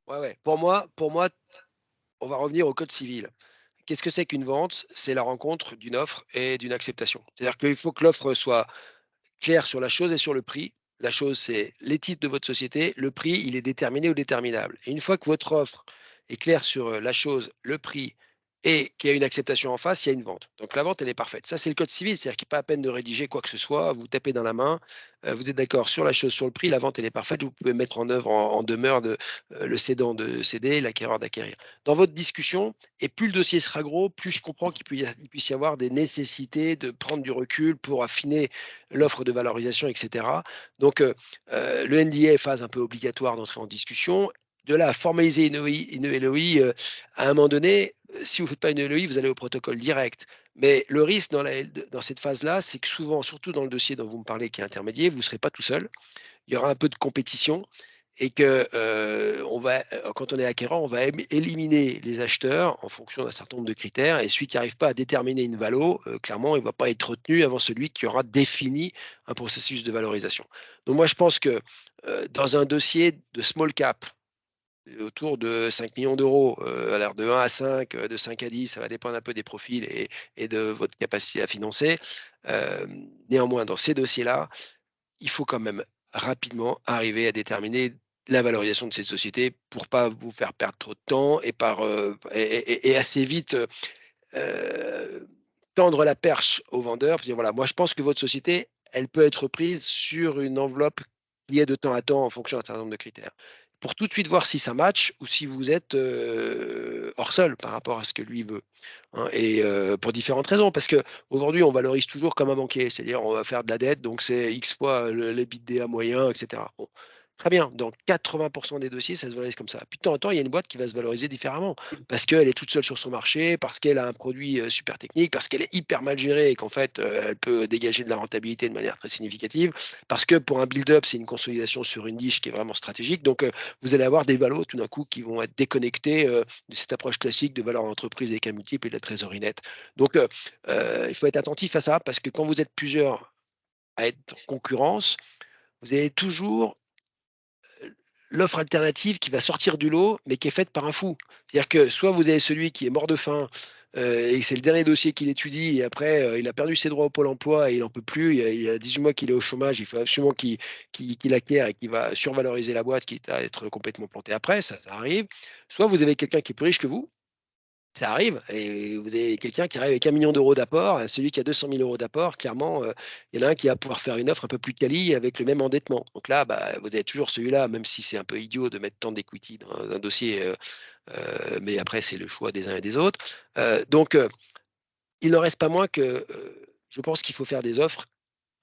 Ouais, ouais. Pour moi, on va revenir au code civil. Qu'est-ce que c'est qu'une vente? C'est la rencontre d'une offre et d'une acceptation. C'est-à-dire qu'il faut que l'offre soit claire sur la chose et sur le prix. La chose, c'est les titres de votre société. Le prix, il est déterminé ou déterminable. Et une fois que votre offre est claire sur la chose, le prix et qu'il y a une acceptation en face, il y a une vente. Donc la vente, elle est parfaite. Ça, c'est le code civil, c'est-à-dire qu'il n'y a pas à peine de rédiger quoi que ce soit. Vous tapez dans la main, vous êtes d'accord sur la chose, sur le prix, la vente, elle est parfaite. Vous pouvez mettre en œuvre, en demeure le cédant de céder, l'acquéreur d'acquérir. Dans votre discussion, et plus le dossier sera gros, plus je comprends il puisse y avoir des nécessités de prendre du recul pour affiner l'offre de valorisation, etc. Donc, le NDA est phase un peu obligatoire d'entrer en discussion. De là à formaliser une LOI, à un moment donné, si vous ne faites pas une LOI, vous allez au protocole direct. Mais le risque dans cette phase-là, c'est que souvent, surtout dans le dossier dont vous me parlez qui est intermédiaire, vous ne serez pas tout seul. Il y aura un peu de compétition et que quand on est acquérant, on va éliminer les acheteurs en fonction d'un certain nombre de critères. Et celui qui n'arrive pas à déterminer une valo, clairement, il ne va pas être retenu avant celui qui aura défini un processus de valorisation. Donc moi, je pense que dans un dossier de small cap, autour de 5 millions d'euros, alors de 1 à 5, de 5 à 10, ça va dépendre un peu des profils et de votre capacité à financer. Néanmoins, dans ces dossiers-là, il faut quand même rapidement arriver à déterminer la valorisation de cette société pour pas vous faire perdre trop de temps et assez vite tendre la perche au vendeur. Puis voilà, moi je pense que votre société, elle peut être prise sur une enveloppe qui est de temps à temps en fonction d'un certain nombre de critères. Pour tout de suite voir si ça match ou si vous êtes hors sol par rapport à ce que lui veut. Hein, et pour différentes raisons, parce qu'aujourd'hui, on valorise toujours comme un banquier, c'est-à-dire on va faire de la dette, donc c'est X fois l'EBITDA moyen, etc. Bon, très bien, dans 80% des dossiers, ça se valorise comme ça. Puis de temps en temps, il y a une boîte qui va se valoriser différemment, parce qu'elle est toute seule sur son marché, parce qu'elle a un produit super technique, parce qu'elle est hyper mal gérée et qu'en fait, elle peut dégager de la rentabilité de manière très significative, parce que pour un build-up, c'est une consolidation sur une niche qui est vraiment stratégique. Donc, vous allez avoir des valos tout d'un coup qui vont être déconnectés de cette approche classique de valeur d'entreprise avec un multiple et de la trésorerie nette. Donc, il faut être attentif à ça, parce que quand vous êtes plusieurs à être en concurrence, vous avez toujours l'offre alternative qui va sortir du lot, mais qui est faite par un fou. C'est-à-dire que soit vous avez celui qui est mort de faim et c'est le dernier dossier qu'il étudie, et après il a perdu ses droits au Pôle emploi et il n'en peut plus, il y a 18 mois qu'il est au chômage, il faut absolument qu'il acquiert et qu'il va survaloriser la boîte, quitte à être complètement planté après, ça arrive. Soit vous avez quelqu'un qui est plus riche que vous, ça arrive et vous avez quelqu'un qui arrive avec 1 million d'euros d'apport, celui qui a 200 000 euros d'apport, clairement, il y en a un qui va pouvoir faire une offre un peu plus quali avec le même endettement. Donc là, bah, vous avez toujours celui-là, même si c'est un peu idiot de mettre tant d'equity dans un dossier, mais après c'est le choix des uns et des autres. Donc il n'en reste pas moins que, je pense qu'il faut faire des offres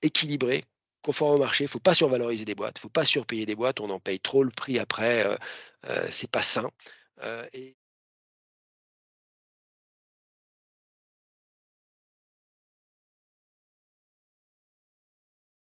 équilibrées, conformes au marché. Il ne faut pas survaloriser des boîtes, il ne faut pas surpayer des boîtes, on en paye trop le prix après, c'est pas sain, et